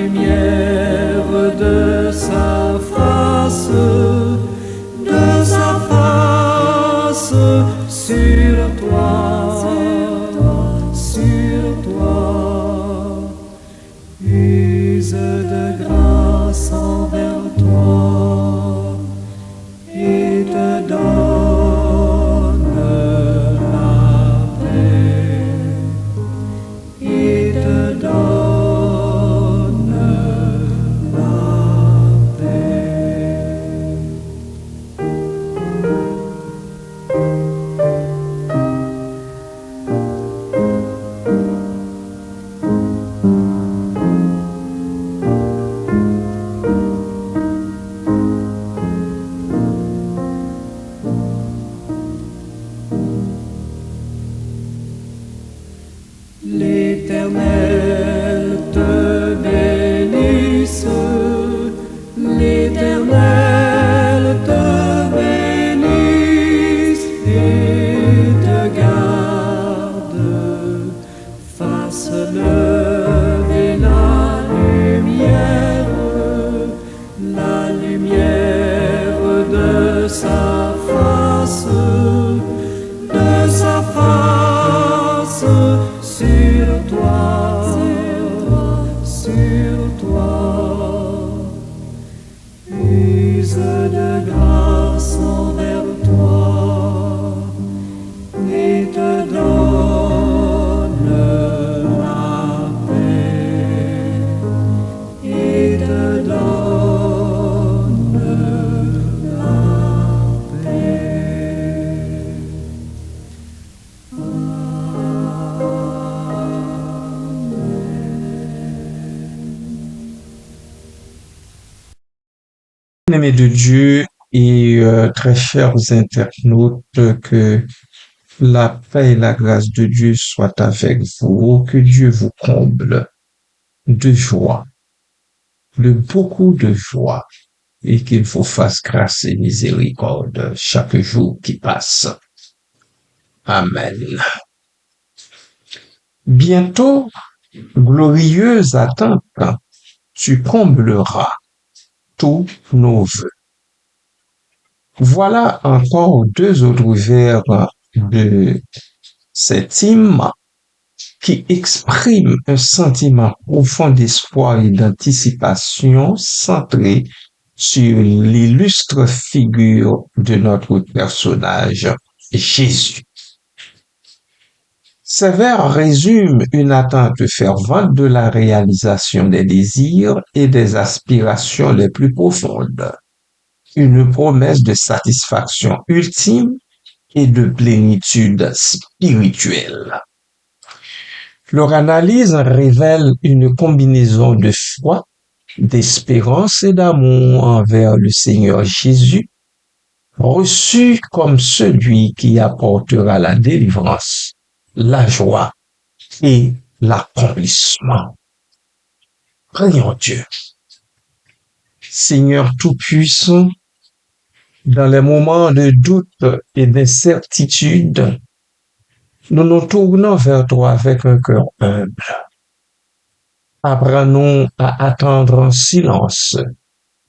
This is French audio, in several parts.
lumière de sa face sur toi, use de grâce envers toi et te donne la paix, et te donne la paix. L'Éternel te bénisse, l'Éternel te bénisse et te garde, fasse lever la lumière de sa face sur toi, use de grâce envers toi et te donne la paix, et te donne la paix. Bien-aimés de Dieu et très chers internautes, que la paix et la grâce de Dieu soient avec vous, que Dieu vous comble de joie, de beaucoup de joie, et qu'il vous fasse grâce et miséricorde chaque jour qui passe. Amen. Bientôt, glorieuse attente, tu combleras tous nos vœux. Voilà encore deux autres vers de cet hymne qui exprime un sentiment profond d'espoir et d'anticipation centré sur l'illustre figure de notre personnage, Jésus. Ces vers résument une attente fervente de la réalisation des désirs et des aspirations les plus profondes, une promesse de satisfaction ultime et de plénitude spirituelle. Leur analyse révèle une combinaison de foi, d'espérance et d'amour envers le Seigneur Jésus, reçu comme celui qui apportera la délivrance, la joie et l'accomplissement. Prions Dieu. Seigneur Tout-Puissant, dans les moments de doute et d'incertitude, nous nous tournons vers toi avec un cœur humble. Apprends-nous à attendre en silence,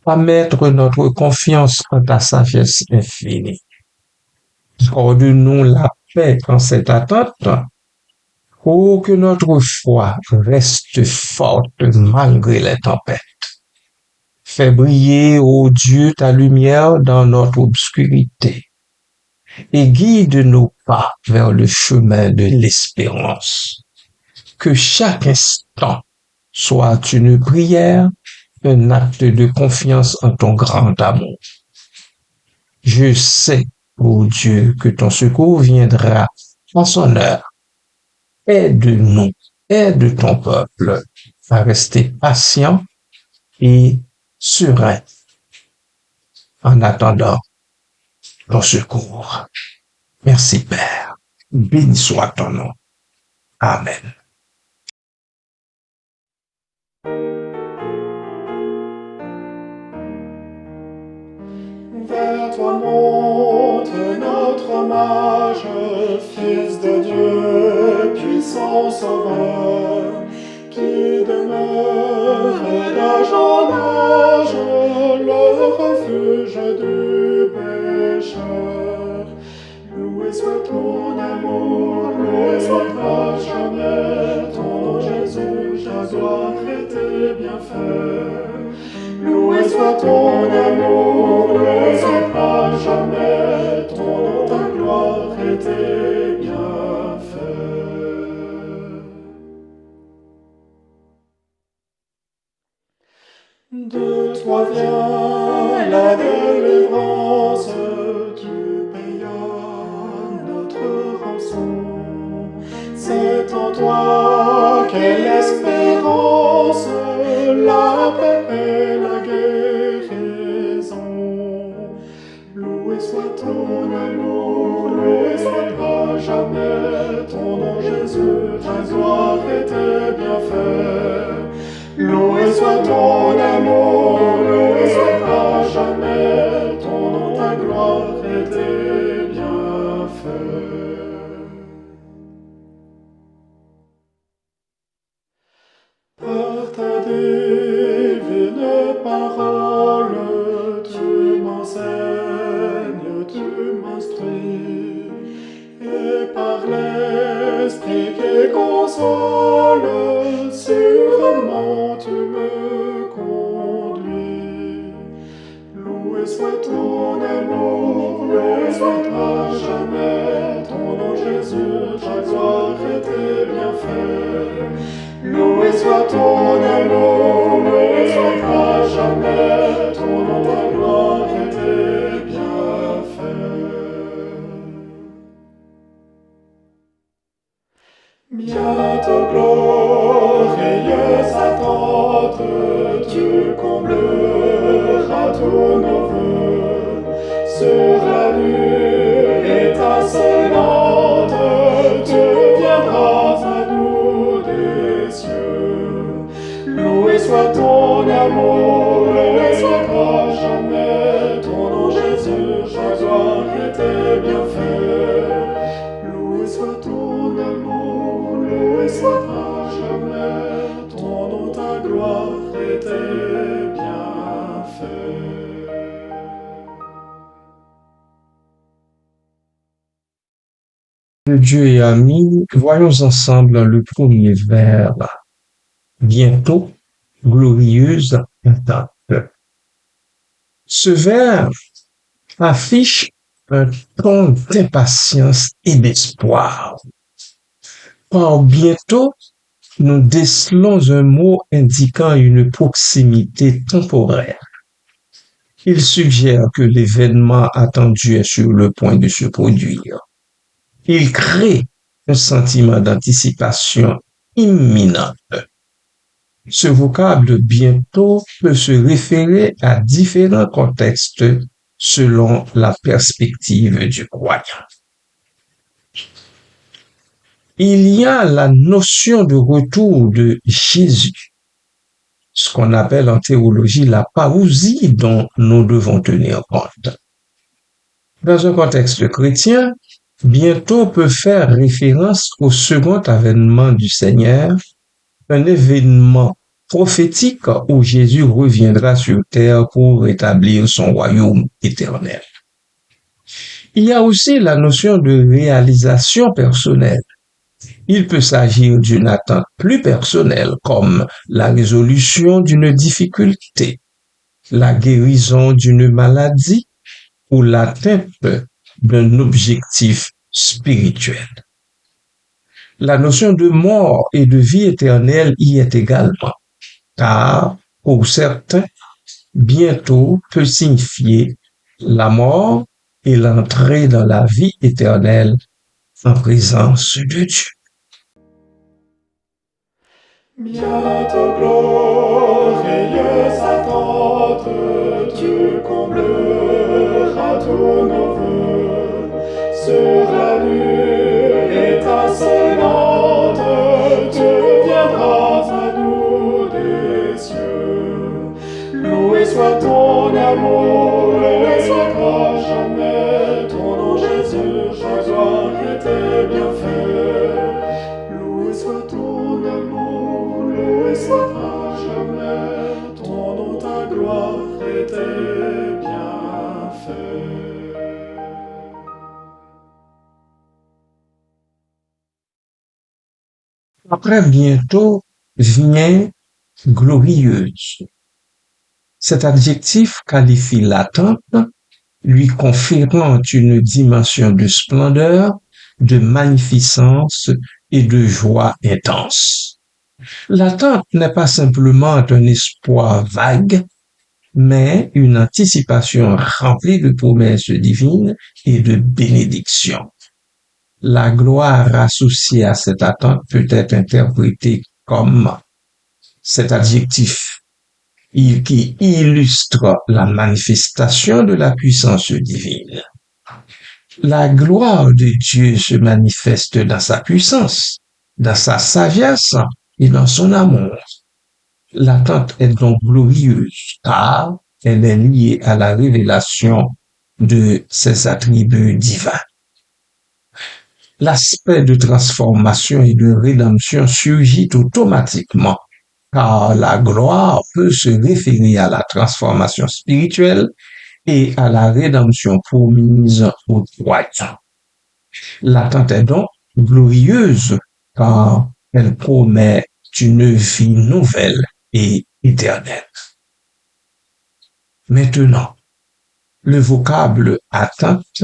à mettre notre confiance en ta sagesse infinie. Accorde-nous la paix en cette attente, pour que notre foi reste forte malgré les tempêtes. Fais briller, ô Dieu, ta lumière dans notre obscurité et guide nos pas vers le chemin de l'espérance. Que chaque instant soit une prière, un acte de confiance en ton grand amour. Je sais, ô Dieu, que ton secours viendra en son heure. Aide-nous, aide ton peuple à rester patient et serein en attendant ton secours. Merci Père. Béni soit ton nom. Amen. Vers toi monte notre hommage, Fils de Dieu, puissant Sauveur, qui demeure demeure d'âge en âge, le refuge du pécheur. Loué soit ton amour, loué soit à jamais ton nom Jésus, ta gloire et tes bienfaits. Loué soit ton amour, loué soit à jamais ton nom, ta gloire et tes bienfaits. De toi vient la délivrance, tu payas notre rançon. C'est en toi qu'est l'espérance, la paix et la guérison. Loué soit ton amour, loué soit à jamais ton nom Jésus, ta gloire et tes bienfaits. Loué soit ton amour, loué soit à jamais ton nom, ta gloire et tes bienfaits. Par ta divine parole, tu m'enseignes, tu m'instruis, et par l'Esprit qui console, sûrement tu me conduis. Loué soit ton amour, loué soit à jamais ton nom Jésus, ta gloire et tes bienfaits. Loué soit ton amour, loué soit à jamais ton nom, ta gloire et tes bienfaits. Bientôt glorieuse attente, tu combleras tous nos vœux. Sur la lune étincelante, tu viendras à nous des cieux. Loué soit ton amour, loué soit à jamais ton nom Jésus, ta gloire et tes bienfaits. Loué soit ton amour, loué soit à jamais ton nom, ta gloire et tes bienfaits. Dieu et amis, voyons ensemble le premier vers. Bientôt, glorieuse attente. Ce vers affiche un ton d'impatience et d'espoir. Par bientôt, nous décelons un mot indiquant une proximité temporaire. Il suggère que l'événement attendu est sur le point de se produire. Il crée un sentiment d'anticipation imminente. Ce vocable bientôt peut se référer à différents contextes selon la perspective du croyant. Il y a la notion de retour de Jésus, ce qu'on appelle en théologie la parousie dont nous devons tenir compte. Dans un contexte chrétien, bientôt peut faire référence au second avènement du Seigneur, un événement prophétique où Jésus reviendra sur terre pour établir son royaume éternel. Il y a aussi la notion de réalisation personnelle. Il peut s'agir d'une attente plus personnelle, comme la résolution d'une difficulté, la guérison d'une maladie ou l'atteinte d'un objectif spirituel. La notion de mort et de vie éternelle y est également, car pour certains, bientôt peut signifier la mort et l'entrée dans la vie éternelle en présence de Dieu. Bientôt glorieuse attente, tu combleras tous nos vœux. Sur la lune étincelante, tu viendras à nous des cieux. Loué soit ton amour, loué soit à jamais ton nom Jésus, ta gloire et tes bienfaits. Loué soit ton amour, loué loué soit à jamais ton nom, ta gloire et tes bienfaits. Après bientôt vient glorieuse. Cet adjectif qualifie l'attente, lui conférant une dimension de splendeur, de magnificence et de joie intense. L'attente n'est pas simplement un espoir vague, mais une anticipation remplie de promesses divines et de bénédictions. La gloire associée à cette attente peut être interprétée comme cet adjectif qui illustre la manifestation de la puissance divine. La gloire de Dieu se manifeste dans sa puissance, dans sa sagesse et dans son amour. L'attente est donc glorieuse car elle est liée à la révélation de ses attributs divins. L'aspect de transformation et de rédemption surgit automatiquement car la gloire peut se référer à la transformation spirituelle et à la rédemption promise aux croyants. L'attente est donc glorieuse car elle promet une vie nouvelle et éternelle. Maintenant, le vocable attente,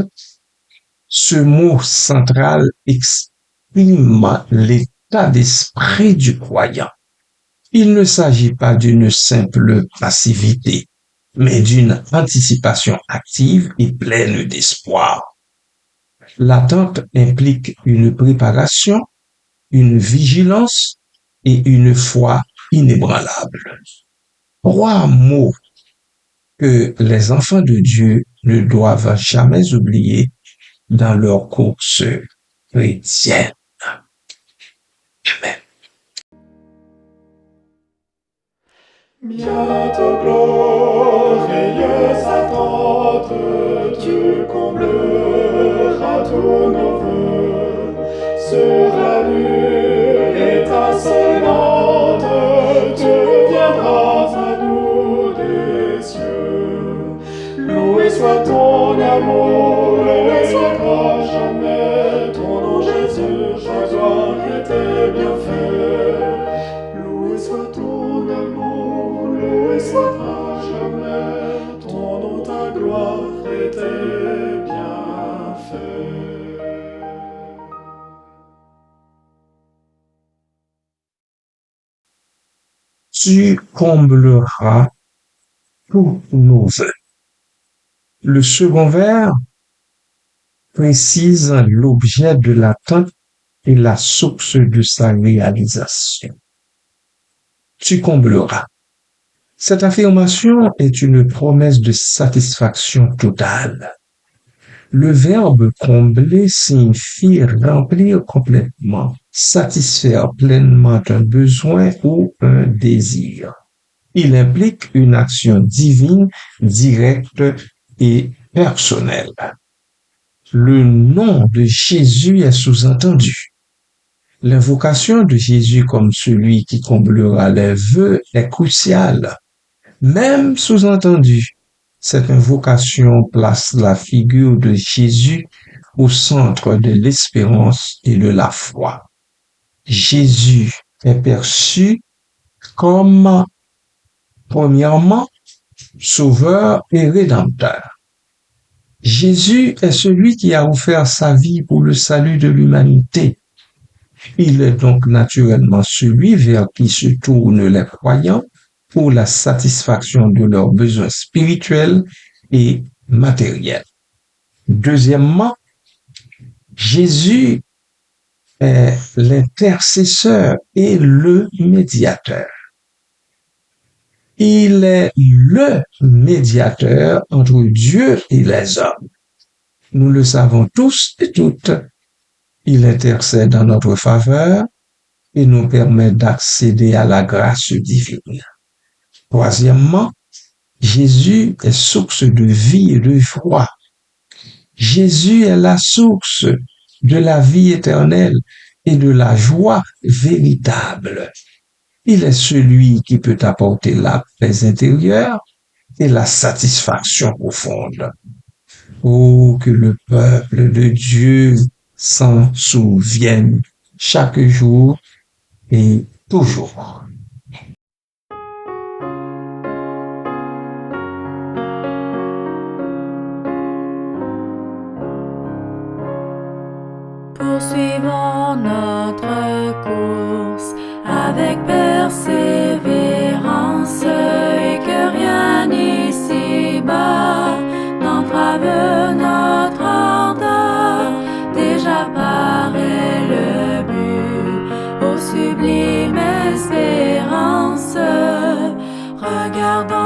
ce mot central exprime l'état d'esprit du croyant. Il ne s'agit pas d'une simple passivité, mais d'une anticipation active et pleine d'espoir. L'attente implique une préparation, une vigilance et une foi inébranlable. Trois mots que les enfants de Dieu ne doivent jamais oublier dans leur course chrétienne. Amen. Bientôt glorieuse attente, tu combleras tous nos vœux. Sur la lune étincelante, tu viendras à nous des cieux. Loué soit ton amour, loué soit à jamais ton nom Jésus, ta gloire et tes bienfaits. Loué soit ton amour, loué soit à jamais ton nom, ta gloire et tes bienfaits. Tu combleras tous nos vœux. Le second vers précise l'objet de l'attente et la source de sa réalisation. Tu combleras. Cette affirmation est une promesse de satisfaction totale. Le verbe combler signifie remplir complètement, satisfaire pleinement un besoin ou un désir. Il implique une action divine, directe et personnelle. Le nom de Jésus est sous-entendu. L'invocation de Jésus comme celui qui comblera les vœux est cruciale. Même sous-entendu, cette invocation place la figure de Jésus au centre de l'espérance et de la foi. Jésus est perçu comme, premièrement, sauveur et rédempteur. Jésus est celui qui a offert sa vie pour le salut de l'humanité. Il est donc naturellement celui vers qui se tournent les croyants pour la satisfaction de leurs besoins spirituels et matériels. Deuxièmement, Jésus est l'intercesseur et le médiateur. Il est le médiateur entre Dieu et les hommes. Nous le savons tous et toutes. Il intercède en notre faveur et nous permet d'accéder à la grâce divine. Troisièmement, Jésus est source de vie et de foi. Jésus est la source de la vie éternelle et de la joie véritable. Il est celui qui peut apporter la paix intérieure et la satisfaction profonde. Oh, que le peuple de Dieu s'en souvienne chaque jour et toujours. Poursuivons notre course avec persévérance et que rien ici-bas n'entrave notre ardeur. Déjà paraît le but aux sublimes espérances. Regardons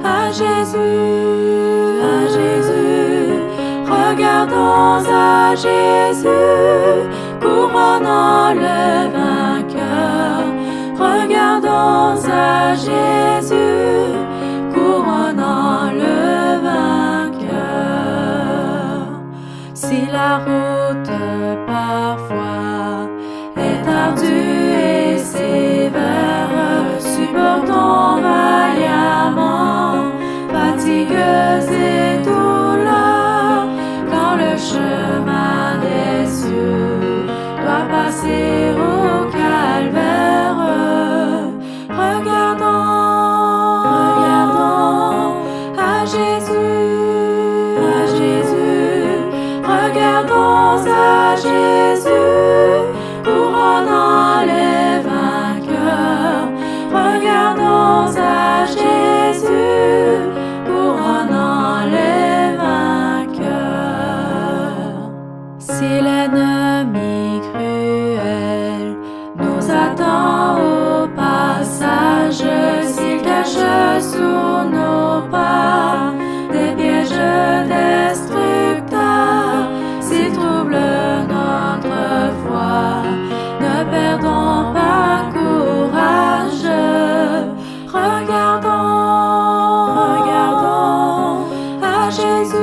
à Jésus, regardons à Jésus, couronnant le vainqueur. Regardons à Jésus, couronnant le vainqueur. Si la route parfois est ardue et sévère, supportons vaillamment fatigues et douleurs, quand le chemin des cieux doit passer au calvaire. Regardons à Jésus, regardons à Jésus, couronnant les vainqueurs. Regardons à Jésus, couronnant les vainqueurs. Si l'ennemi cruel nous attend au passage, s'il cache sous nos pas des pièges destructeurs, s'il trouble notre foi, ne perdons pas courage. Regardons à Jésus,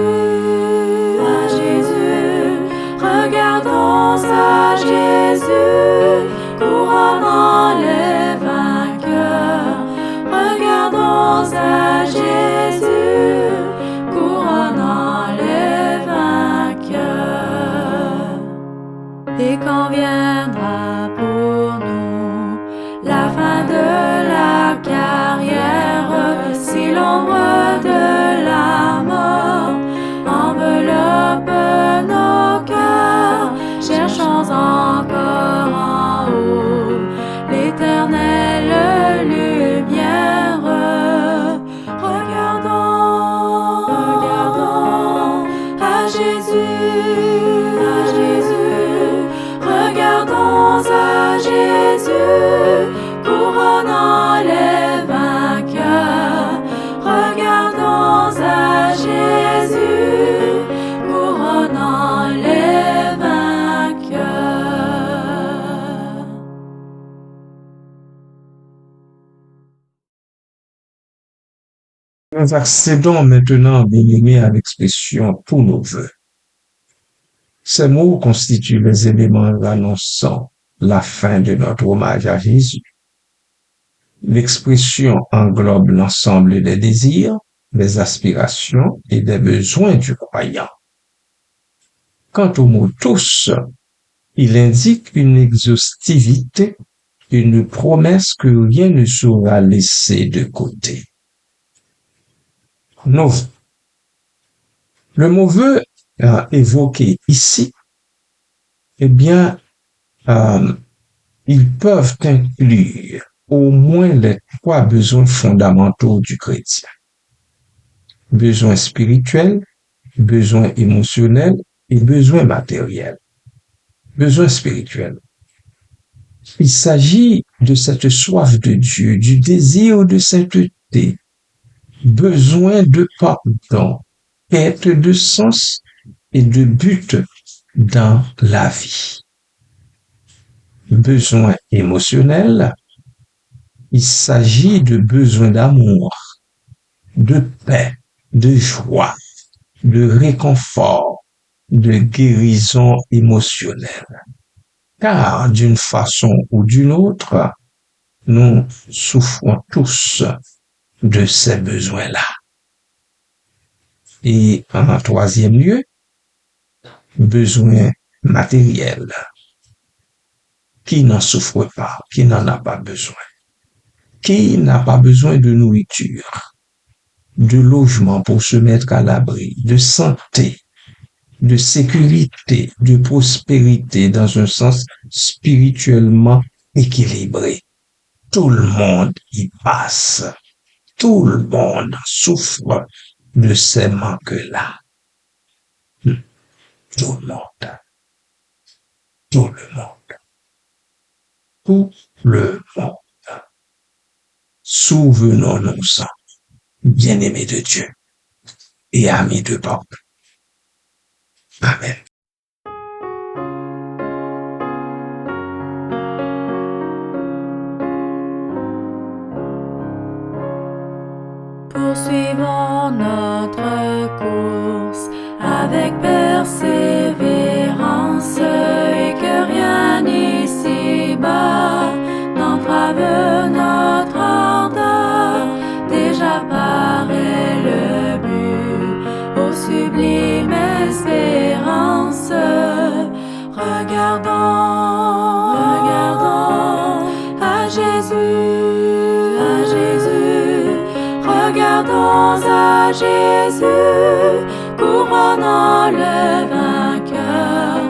regardons à Jésus, couronnant les vainqueurs. Regardons à Jésus, couronnant les vainqueurs. Et quand viendra pour nous la fin de la carrière, si l'ombre de la mort enveloppe nos cœurs, cherchons encore en haut l'éternelle lumière. Regardons à Jésus, regardons à Jésus, couronnant les vainqueurs. Regardons à Jésus, couronnant les vainqueurs. Nous accédons maintenant, bien-aimés, à l'expression tous nos vœux. Ces mots constituent les éléments annonçant la fin de notre hommage à Jésus. L'expression englobe l'ensemble des désirs, des aspirations et des besoins du croyant. Quant au mot tous, il indique une exhaustivité, une promesse que rien ne sera laissé de côté. Nos vœux. Le mot vœu évoqué ici, eh bien, ils peuvent inclure au moins les 3 besoins fondamentaux du chrétien. Besoin spirituel, besoin émotionnel et besoin matériel. Besoin spirituel. Il s'agit de cette soif de Dieu, du désir de sainteté, besoin de pardon, quête de sens et de but dans la vie. Besoin émotionnel, il s'agit de besoin d'amour, de paix, de joie, de réconfort, de guérison émotionnelle. car d'une façon ou d'une autre, nous souffrons tous de ces besoins-là. Et en troisième lieu, besoins matériels. Qui n'en souffre pas? Qui n'en a pas besoin? Qui n'a pas besoin de nourriture, de logement pour se mettre à l'abri, de santé, de sécurité, de prospérité dans un sens spirituellement équilibré? Tout le monde y passe. Tout le monde souffre de ces manques-là. Tout le monde. Tout le monde. Tout le monde. Souvenons-nous-en, bien-aimés de Dieu et amis de Bob. Amen. Poursuivons notre course avec persévérance et que rien ici-bas n'entrave notre ardeur. Déjà paraît le but aux sublimes espérances. Regardons à Jésus, regardons à Jésus, couronnant le vainqueur.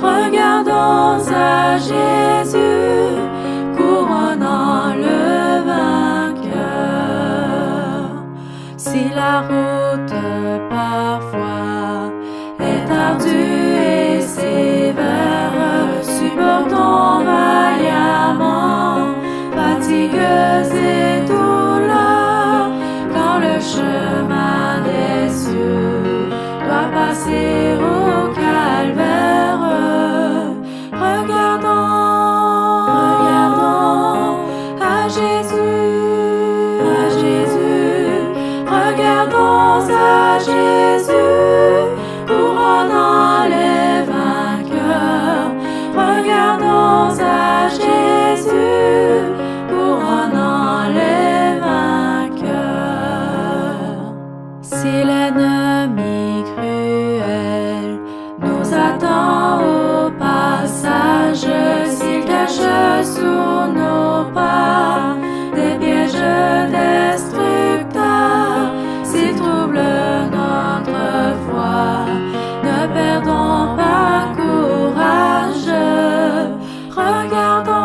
Regardons à Jésus, couronnant le vainqueur. Si la route parfois est ardue et sévère, supportons vaillamment fatigues et douleurs, quand le chemin des cieux doit passer au calvaire. Regardons à Jésus, regardons à Jésus, couronnant les vainqueurs. Regardons à Jésus, couronnant les vainqueurs. Si l'ennemi cruel nous attend au passage, s'il cache sous nos pas des pièges destructeurs, s'il trouble notre foi, ne perdons pas courage. Regardons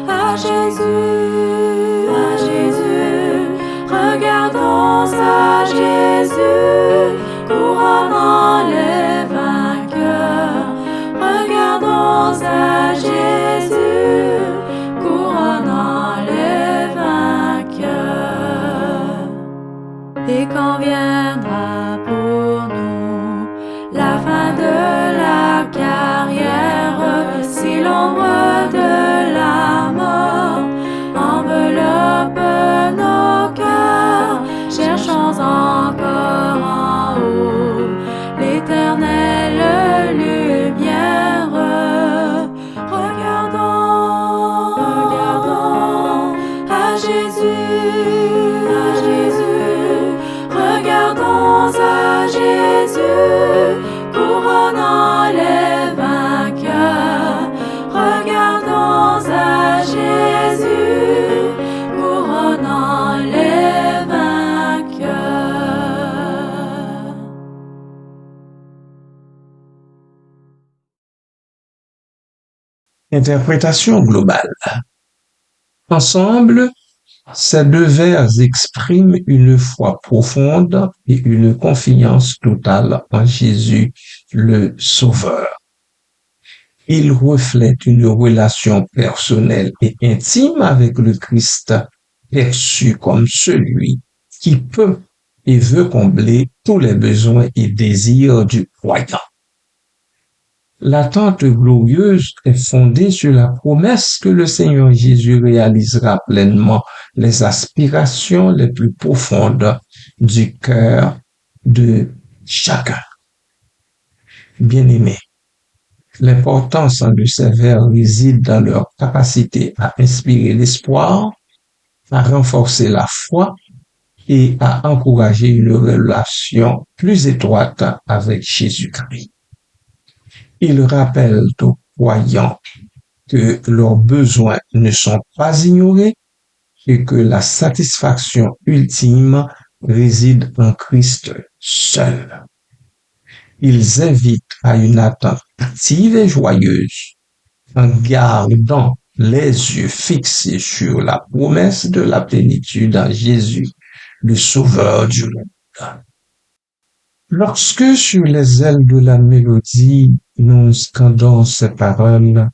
à Jésus, regardons à Jésus, couronnant les vainqueurs. Regardons à Jésus, couronnant les vainqueurs. Et quand viendra pour nous la fin de la carrière, si l'ombre de la mort enveloppe nos cœurs, cherchons encore en haut l'éternelle lumière. Regardons à Jésus, regardons à Jésus, couronnant les vainqueurs. Regardons à Jésus, couronnant les vainqueurs. Interprétation globale. Ensemble, ces deux vers expriment une foi profonde et une confiance totale en Jésus, le Sauveur. Ils reflètent une relation personnelle et intime avec le Christ, perçu comme celui qui peut et veut combler tous les besoins et désirs du croyant. L'attente glorieuse est fondée sur la promesse que le Seigneur Jésus réalisera pleinement les aspirations les plus profondes du cœur de chacun. Bien-aimés, L'importance de ces vers réside dans leur capacité à inspirer l'espoir, à renforcer la foi et à encourager une relation plus étroite avec Jésus-Christ. Ils rappellent aux croyants que leurs besoins ne sont pas ignorés et que la satisfaction ultime réside en Christ seul. Ils invitent à une attente active et joyeuse en gardant les yeux fixés sur la promesse de la plénitude en Jésus, le Sauveur du monde. Lorsque sur les ailes de la mélodie, nous scandons ces paroles,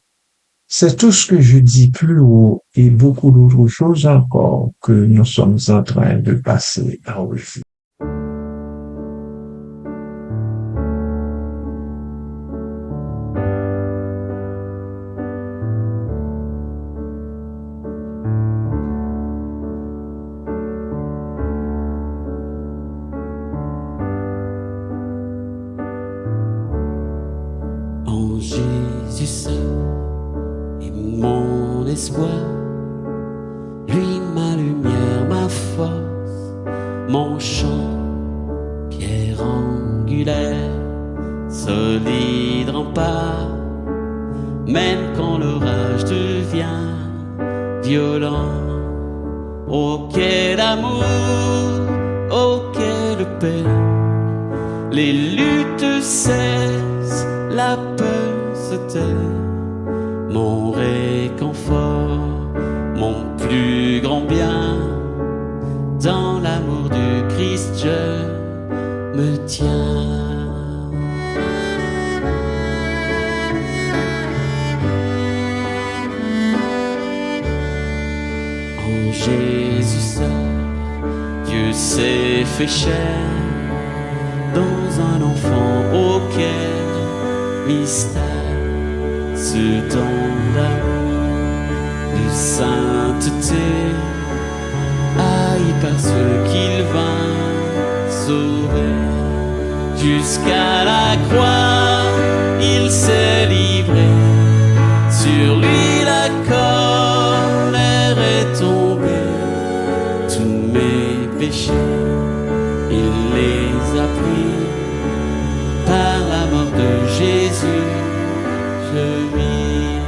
c'est tout ce que je dis plus haut et beaucoup d'autres choses encore que nous sommes en train de passer en revue. En Jésus seul est mon espoir, lui ma lumière, ma force, mon chant, pierre angulaire, solide rempart, même quand l'orage devient violent. Oh quel amour, oh quelle paix, les luttes cessent, la peur se tait, mon réconfort, mon plus grand bien, dans l'amour du Christ je me tiens. En Jésus seul, Dieu s'est fait chair, dans un enfant auquel mystère, ce don d'amour, de sainteté, haï par ceux qu'il vint sauver. Jusqu'à la croix, il s'est livré, sur lui la colère est tombée, tous mes péchés, il les a pris, par la mort de Jésus, je vis.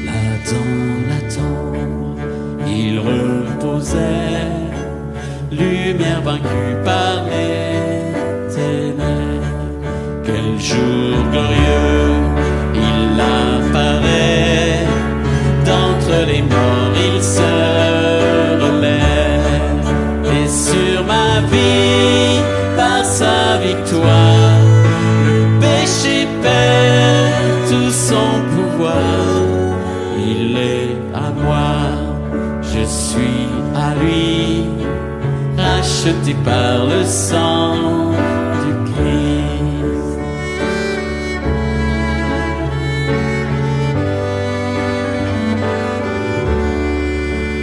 Là dans la tombe, il reposait, lumière vaincue par les ténèbres. Quel jour glorieux, il apparaît, d'entre les morts il se relève, et sur ma vie, par sa victoire, le péché perd tout son pouvoir. Il est à moi, je suis à lui, racheté par le sang du Christ.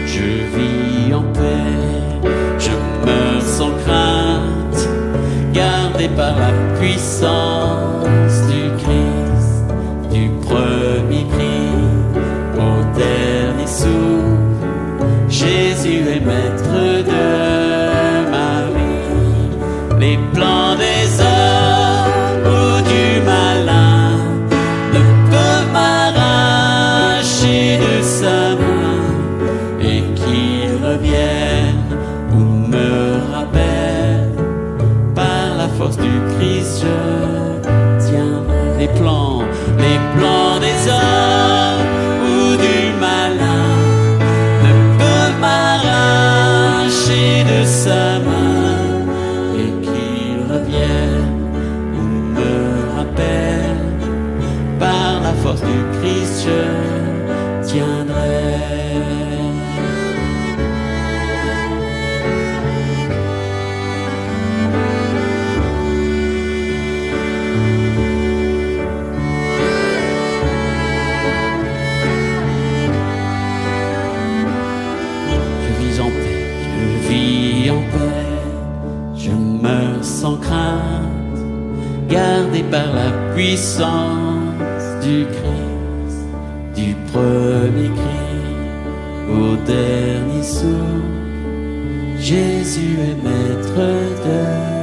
Je vis en paix, je meurs sans crainte, gardé par la puissance du Christ, du premier cri au dernier souffle. Jésus est maître de ma vie. Les plans des hommes ou du malin ne peuvent m'arracher de sa main, et qu'il revienne ou me rappelle, par la force du Christ je tiendrai. Les plans des hommes ou du malin de sa main, et qu'il revienne ou me rappelle, par la force du Christ je tiendrai. au Père, je meurs sans crainte, gardé par la puissance du Christ, du premier cri au dernier souffle. Jésus est maître de